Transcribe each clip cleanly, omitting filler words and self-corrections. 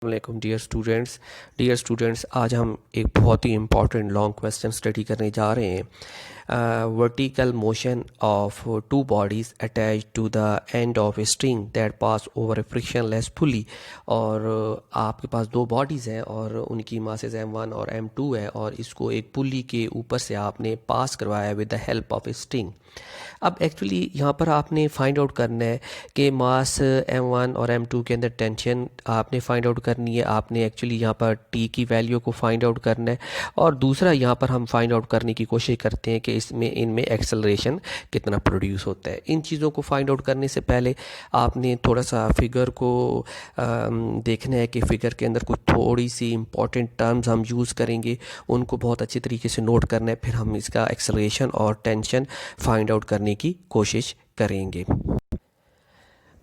वालेकुम dear students आज हम एक बहुत ही इम्पॉर्टेंट लॉन्ग क्वेश्चन स्टडी करने जा रहे हैं। Vertical motion of two bodies attach to the end of a string that pass over a frictionless pulley. और आपके पास दो बॉडीज़ हैं और उनकी मासेस m1 और m2 है और इसको एक पुली के ऊपर से आपने पास करवाया with the help of a string. अब एक्चुअली यहाँ पर आपने फाइंड आउट करना है कि मास m1 और m2 के अंदर टेंशन आपने फाइंड आउट करनी है। आपने एक्चुअली यहाँ पर t की वैल्यू को फाइंड आउट करना है और दूसरा यहाँ पर हम फाइंड आउट करने की कोशिश करते हैं कि इनमें एक्सेलरेशन कितना प्रोड्यूस होता है। इन चीज़ों को फाइंड आउट करने से पहले आपने थोड़ा सा फिगर को देखना है कि फ़िगर के अंदर कुछ थोड़ी सी इंपॉर्टेंट टर्म्स हम यूज़ करेंगे, उनको बहुत अच्छी तरीके से नोट करना है, फिर हम इसका एक्सेलरेशन और टेंशन फाइंड आउट करने की कोशिश करेंगे।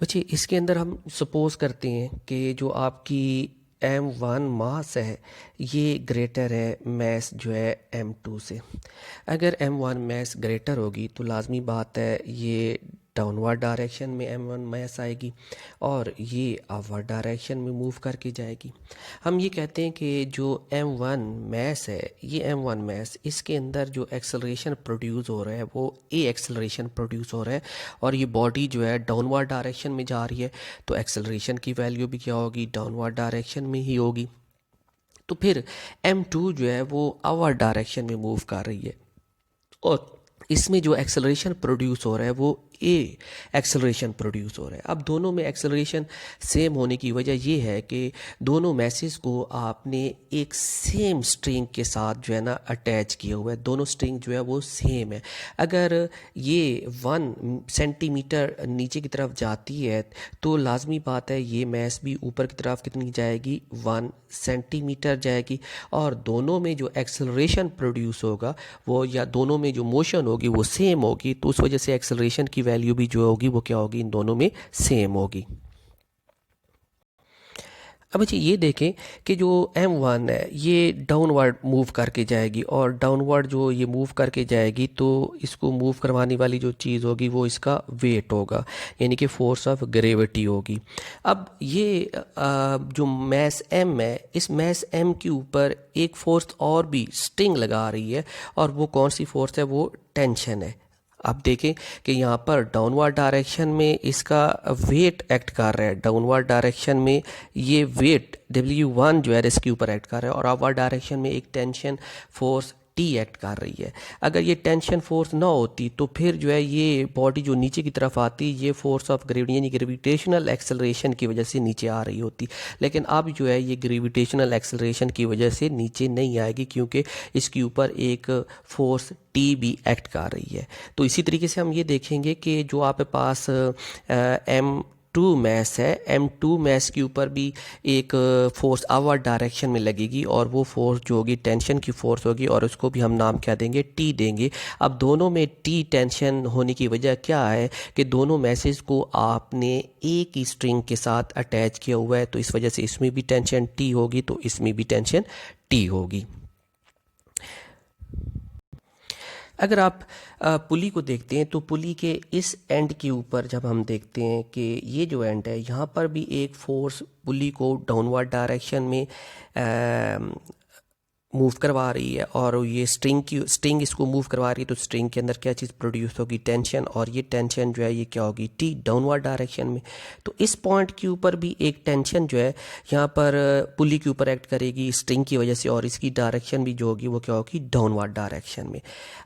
बच्चे इसके अंदर हम सपोज़ करते हैं कि जो आपकी m1 मास है ये ग्रेटर है मैस जो है m2 से। अगर m1 मैस ग्रेटर होगी तो लाजमी बात है ये डाउनवर्ड डायरेक्शन में m1 मैस आएगी और ये अपवर्ड डायरेक्शन में मूव करके जाएगी। हम ये कहते हैं कि जो m1 मैस है ये m1 मैस इसके अंदर जो एक्सेलरेशन प्रोड्यूस हो रहा है वो ए एक्सेलरेशन प्रोड्यूस हो रहा है और ये बॉडी जो है डाउनवर्ड डायरेक्शन में जा रही है, तो एक्सेलरेशन की वैल्यू भी क्या होगी, डाउनवर्ड डायरेक्शन में ही होगी। तो फिर m2 जो है वो अपवर्ड डायरेक्शन में मूव कर रही है और इसमें जो एक्सेलरेशन प्रोड्यूस हो रहा है वो ए एक्सेलरेशन प्रोड्यूस हो रहा है। अब दोनों में एक्सेलरेशन सेम होने की वजह ये है कि दोनों मैसेज को आपने एक सेम स्ट्रिंग के साथ जो है ना अटैच किया हुआ है, दोनों स्ट्रिंग जो है वो सेम है। अगर ये 1 सेंटीमीटर नीचे की तरफ जाती है तो लाजमी बात है ये मैस भी ऊपर की तरफ कितनी जाएगी, 1 सेंटीमीटर जाएगी और दोनों में जो एक्सेलरेशन प्रोड्यूस होगा वो या दोनों में जो मोशन होगी वो सेम होगी, तो उस वजह से एक्सेलरेशन की वैल्यू भी जो होगी वो क्या होगी, इन दोनों में सेम होगी। अब अच्छा ये देखें कि जो m1 है ये डाउनवर्ड मूव करके जाएगी और डाउनवर्ड जो ये मूव करके जाएगी तो इसको मूव करवाने वाली जो चीज़ होगी वो इसका वेट होगा, यानी कि फोर्स ऑफ ग्रेविटी होगी। अब ये जो मैस m है इस मैस m के ऊपर एक फोर्स और भी स्ट्रिंग लगा रही है और वो कौन सी फोर्स है, वो टेंशन है। आप देखें कि यहाँ पर डाउनवर्ड डायरेक्शन में इसका वेट एक्ट कर रहा है, डाउनवर्ड डायरेक्शन में ये वेट W1 जो है इसके ऊपर एक्ट कर रहा है और अपवर्ड डायरेक्शन में एक टेंशन फोर्स T एक्ट कर रही है। अगर ये टेंशन फोर्स ना होती तो फिर जो है ये बॉडी जो नीचे की तरफ आती ये फोर्स ऑफ ग्रेविटी यानी ग्रेविटेशनल एक्सेलरेशन की वजह से नीचे आ रही होती, लेकिन अब जो है ये ग्रेविटेशनल एक्सेलरेशन की वजह से नीचे नहीं आएगी क्योंकि इसके ऊपर एक फोर्स T भी एक्ट कर रही है। तो इसी तरीके से हम ये देखेंगे कि जो आपके पास m2 मैस है, m2 मैस के ऊपर भी एक फोर्स अपवर्ड डायरेक्शन में लगेगी और वो फोर्स जो होगी टेंशन की फोर्स होगी और उसको भी हम नाम क्या देंगे, T देंगे। अब दोनों में T टेंशन होने की वजह क्या है कि दोनों मैसेज को आपने एक ही स्ट्रिंग के साथ अटैच किया हुआ है, तो इस वजह से इसमें भी टेंशन T होगी तो इसमें भी टेंशन T होगी। अगर आप पुली को देखते हैं तो पुली के इस एंड के ऊपर जब हम देखते हैं कि ये जो एंड है यहाँ पर भी एक फोर्स पुली को डाउनवर्ड डायरेक्शन में मूव करवा रही है और ये स्ट्रिंग इसको मूव करवा रही है, तो स्ट्रिंग के अंदर क्या चीज़ प्रोड्यूस होगी, टेंशन, और ये टेंशन जो है ये क्या होगी, T डाउनवर्ड डायरेक्शन में। तो इस पॉइंट के ऊपर भी एक टेंशन जो है यहाँ पर पुली के ऊपर एक्ट करेगी स्ट्रिंग की वजह से और इसकी डायरेक्शन भी जो होगी वो क्या होगी, डाउनवर्ड डायरेक्शन में।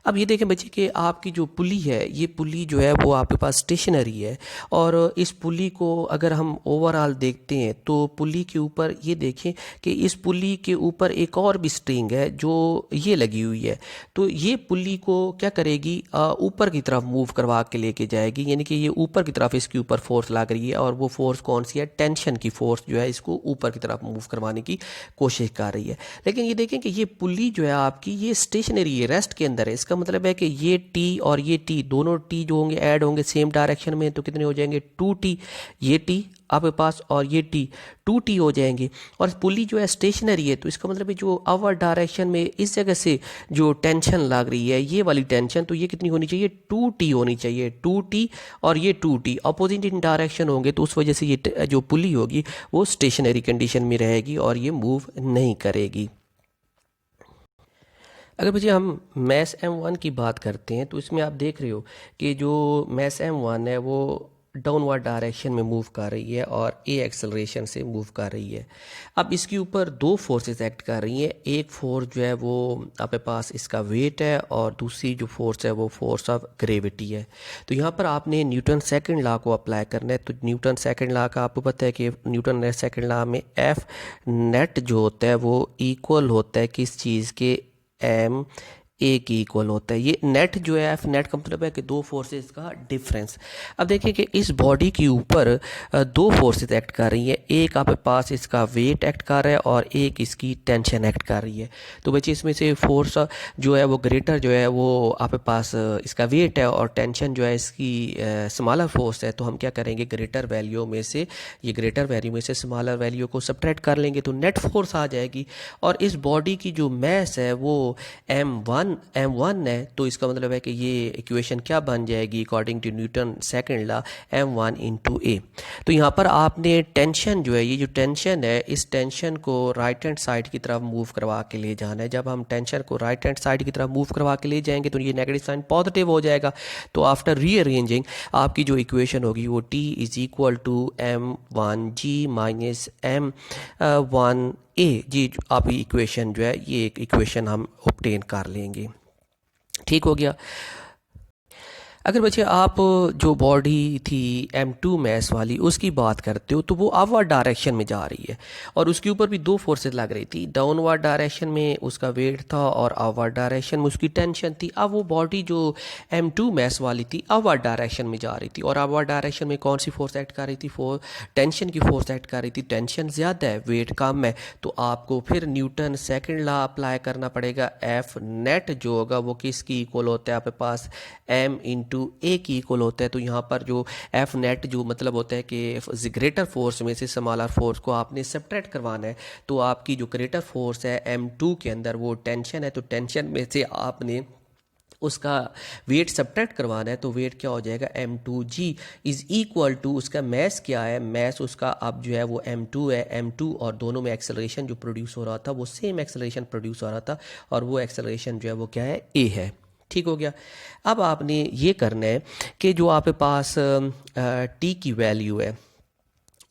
अब ये देखें बच्चे कि आपकी जो पुली है ये पुली जो है वो आपके पास स्टेशनरी है और इस पुली को अगर हम ओवरऑल देखते हैं तो पुली के ऊपर ये देखें कि इस पुली के ऊपर एक और भी स्ट्रिंग है जो ये लगी हुई है, तो ये पुली को क्या करेगी, ऊपर की तरफ मूव करवा के लेके जाएगी, यानी कि ये ऊपर की तरफ इसके ऊपर फोर्स लग रही है और वो फोर्स कौन सी है, टेंशन की फोर्स जो है इसको ऊपर की तरफ मूव करवाने की कोशिश कर रही है। लेकिन ये देखें कि ये पुली जो है आपकी ये स्टेशनरी है, रेस्ट के अंदर है। इसका मतलब है कि ये T और ये T दोनों T जो होंगे ऐड होंगे सेम डायरेक्शन में, तो कितने हो जाएंगे, 2T, ये T आपके पास और ये टी 2t हो जाएंगे। और पुली जो है स्टेशनरी है, तो इसका मतलब है जो अवर डायरेक्शन में इस जगह से जो टेंशन लग रही है, ये वाली टेंशन, तो ये कितनी होनी चाहिए, 2t होनी चाहिए, 2t। और ये 2t अपोजिट इन डायरेक्शन होंगे, तो उस वजह से ये जो पुली होगी वो स्टेशनरी कंडीशन में रहेगी और ये मूव नहीं करेगी। अगर बच्चे हम मैस M1 की बात करते हैं, तो इसमें आप देख रहे हो कि जो मैस M1 है वो डाउनवर्ड डायरेक्शन में मूव कर रही है और ए एक्सेलरेशन से मूव कर रही है। अब इसके ऊपर दो फोर्सेस एक्ट कर रही हैं। एक फोर्स जो है वो आपके पास इसका वेट है और दूसरी जो फोर्स है वो फोर्स ऑफ ग्रेविटी है। तो यहाँ पर आपने न्यूटन सेकंड लॉ को अप्लाई करना है। तो न्यूटन सेकंड लॉ का आपको पता है कि न्यूटन सेकंड लॉ में एफ नेट जो होता है वो इक्वल होता है किस चीज़ के, एम ए की इक्वल होता है। ये नेट जो है, एफ नेट का मतलब है कि दो फोर्सेस का डिफरेंस। अब देखिए कि इस बॉडी के ऊपर दो फोर्सेस एक्ट कर रही है। एक आपके पास इसका वेट एक्ट कर रहा है और एक इसकी टेंशन एक्ट कर रही है। तो बच्चे इसमें से फोर्स जो है वो ग्रेटर जो है वो आपके पास इसका वेट है और टेंशन जो है इसकी स्मॉलर फोर्स है। तो हम क्या करेंगे, ग्रेटर वैल्यू में से ये ग्रेटर वैल्यू में से स्मॉलर वैल्यू को सब्ट्रैक्ट कर लेंगे तो नेट फोर्स आ जाएगी। और इस बॉडी की जो मैस है वो M1 है। तो इसका मतलब है कि ये इक्वेशन क्या बन जाएगी according to Newton second law, M1 into a. तो यहाँ पर आपने टेंशन जो है, ये जो टेंशन है, इस टेंशन को राइट हैंड साइड की तरफ मूव करवा के ले जाना है। जब हम टेंशन को राइट हैंड साइड की तरफ मूव करवा के ले जाएंगे तो ये नेगेटिव साइन पॉजिटिव हो जाएगा। तो आफ्टर रीअरेंजिंग आपकी जो इक्वेशन होगी वो T is equal to M1G minus M1 a g. आप इक्वेशन जो है ये एक इक्वेशन हम ऑब्टेन कर लेंगे। ठीक हो गया। अगर बच्चे आप जो बॉडी थी M2 मैस वाली उसकी बात करते हो तो वो अपवर्ड डायरेक्शन में जा रही है और उसके ऊपर भी दो फोर्सेस लग रही थी। डाउनवर्ड डायरेक्शन में उसका वेट था और अपवर्ड डायरेक्शन में उसकी टेंशन थी। अब वो बॉडी जो M2 मैस वाली थी अपवर्ड डायरेक्शन में जा रही थी और अपवर्ड डायरेक्शन में कौन सी फोर्स एक्ट कर रही थी, टेंशन की फोर्स एक्ट कर रही थी। टेंशन ज़्यादा है, वेट कम है, तो आपको फिर न्यूटन सेकेंड लॉ अप्लाई करना पड़ेगा। एफ नेट जो होगा वो किसकी इक्वल होता है, आपके पास M इंटू ए की इक्वल होता है। तो यहाँ पर जो एफ नेट जो मतलब होता है कि ग्रेटर फोर्स में से स्मॉलर फोर्स को आपने सब्ट्रैक्ट करवाना है। तो आपकी जो ग्रेटर फोर्स है M2 के अंदर वो टेंशन है, तो टेंशन में से आपने उसका वेट सब्ट्रैक्ट करवाना है। तो वेट क्या हो जाएगा, M2G इज इक्वल टू उसका मैस क्या है, मैस उसका अब जो है वो M2 है। M2 और दोनों में एक्सेलरेशन जो प्रोड्यूस हो रहा था वो सेम एक्सेलरेशन प्रोड्यूस हो रहा था और वो एक्सेलरेशन जो है वो क्या है, A है। ठीक हो गया। अब आपने ये करना है कि जो आपके पास टी की वैल्यू है,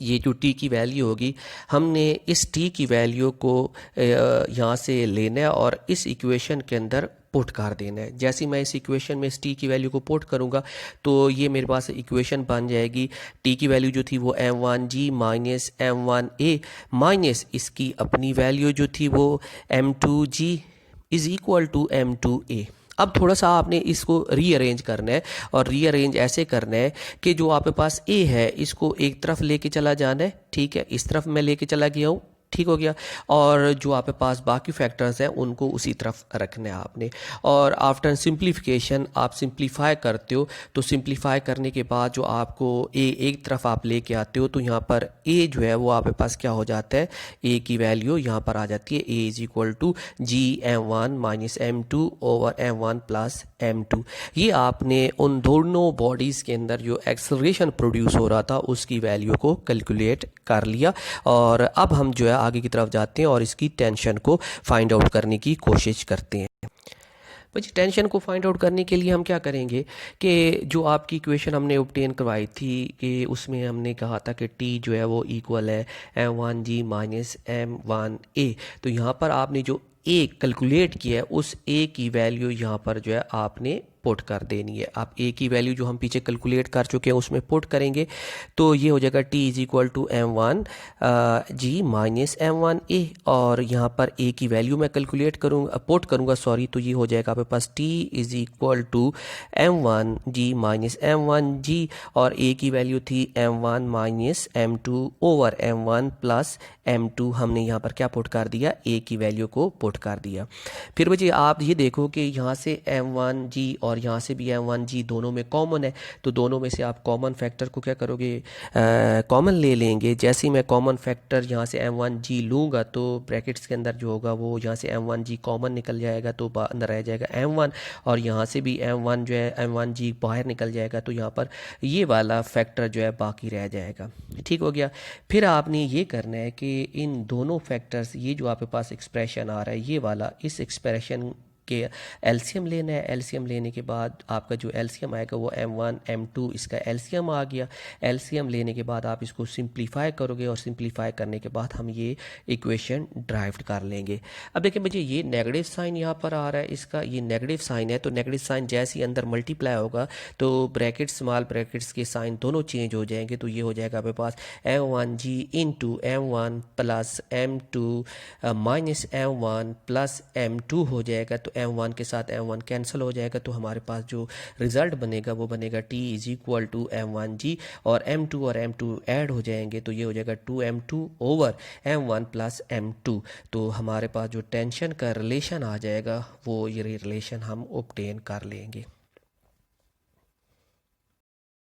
ये जो टी की वैल्यू होगी, हमने इस टी की वैल्यू को यहाँ से लेना है और इस इक्वेशन के अंदर पुट कर देना है। जैसे मैं इस इक्वेशन में इस टी की वैल्यू को पुट करूँगा तो ये मेरे पास इक्वेशन बन जाएगी। टी की वैल्यू जो थी वो M1G माइनस M1A माइनस इसकी अपनी वैल्यू जो थी वो M2G is equal to M2A। अब थोड़ा सा आपने इसको रीअरेंज करना है और रीअरेंज ऐसे करना है कि जो आपके पास ए है इसको एक तरफ लेके चला जाना है। ठीक है, इस तरफ मैं लेके चला गया हूँ। ठीक हो गया। और जो आपके पास बाकी फैक्टर्स हैं उनको उसी तरफ रखना है आपने। और आफ्टर सिंप्लीफिकेशन आप सिंप्लीफाई करते हो तो सिंप्लीफाई करने के बाद जो आपको ए एक तरफ आप लेके आते हो तो यहाँ पर ए जो है वो आपके पास क्या हो जाता है, ए की वैल्यू यहाँ पर आ जाती है। A is equal to GM1 minus M2 over M1 plus M2। ये आपने उन दोनों बॉडीज़ के अंदर जो एक्सेलरेशन प्रोड्यूस हो रहा था उसकी वैल्यू को कैलकुलेट कर लिया। और अब हम जो है आगे की तरफ जाते हैं और इसकी टेंशन को फाइंड आउट करने की कोशिश करते हैं। बच्चे टेंशन को फाइंड आउट करने के लिए हम क्या करेंगे कि जो आपकी इक्वेशन हमने ऑब्टेन करवाई थी कि उसमें हमने कहा था कि टी जो है वो इक्वल है M1G माइनस M1A। तो यहाँ पर आपने जो ए कैलकुलेट किया है उस ए की वैल्यू यहाँ पर जो है आपने पुट कर देनी है। आप ए की वैल्यू जो हम पीछे कैलकुलेट कर चुके हैं उसमें पुट करेंगे तो ये हो जाएगा T is equal to M1G minus M1A। और यहाँ पर ए की वैल्यू मैं कैलकुलेट करूँगा, पुट करूँगा सॉरी, तो ये हो जाएगा आपके पास t is equal to M1G minus M1G और ए की वैल्यू थी M1 minus M2 over M1 plus M2। हमने यहाँ पर क्या पुट कर दिया, ए की वैल्यू को पुट कर दिया। फिर बच्चे आप ये देखो कि यहाँ से M1G और यहाँ से भी M1G दोनों में कॉमन है, तो दोनों में से आप कॉमन फैक्टर को क्या करोगे, कॉमन ले लेंगे। जैसे ही मैं कॉमन फैक्टर यहाँ से M1G लूँगा तो ब्रैकेट्स के अंदर जो होगा वो यहाँ से M1G कॉमन निकल जाएगा, तो अंदर रह जाएगा M1, और यहाँ से भी M1 जो है M1G बाहर निकल जाएगा, तो यहाँ पर ये वाला फैक्टर जो है बाकी रह जाएगा। ठीक हो गया। फिर आपने ये करना है कि इन दोनों फैक्टर्स, ये जो आपके पास एक्सप्रेशन आ रहा है ये वाला, इस एक्सप्रेशन के एलसीएम लेना है। एलसीएम लेने के बाद आपका जो एलसीएम आएगा वो M1 M2 इसका एलसीएम आ गया। एलसीएम लेने के बाद आप इसको सिंप्लीफाई करोगे और सिंप्लीफाई करने के बाद हम ये इक्वेशन ड्राइव कर लेंगे। अब देखिए मुझे ये नेगेटिव साइन यहाँ पर आ रहा है, इसका ये नेगेटिव साइन है, तो नेगेटिव साइन जैसे ही अंदर मल्टीप्लाई होगा तो ब्रैकेट स्मॉल ब्रैकेट्स के साइन दोनों चेंज हो जाएंगे, तो ये हो जाएगा आपके पास M1G into M1 plus M2 minus M1 plus M2 हो जाएगा। तो M1 के साथ M1 कैंसिल हो जाएगा, तो हमारे पास जो रिज़ल्ट बनेगा वो बनेगा T is equal to M1G, और M2 ऐड हो जाएंगे तो ये हो जाएगा 2M2 over M1 plus M2। तो हमारे पास जो टेंशन का रिलेशन आ जाएगा वो ये रिलेशन हम ऑब्टेन कर लेंगे।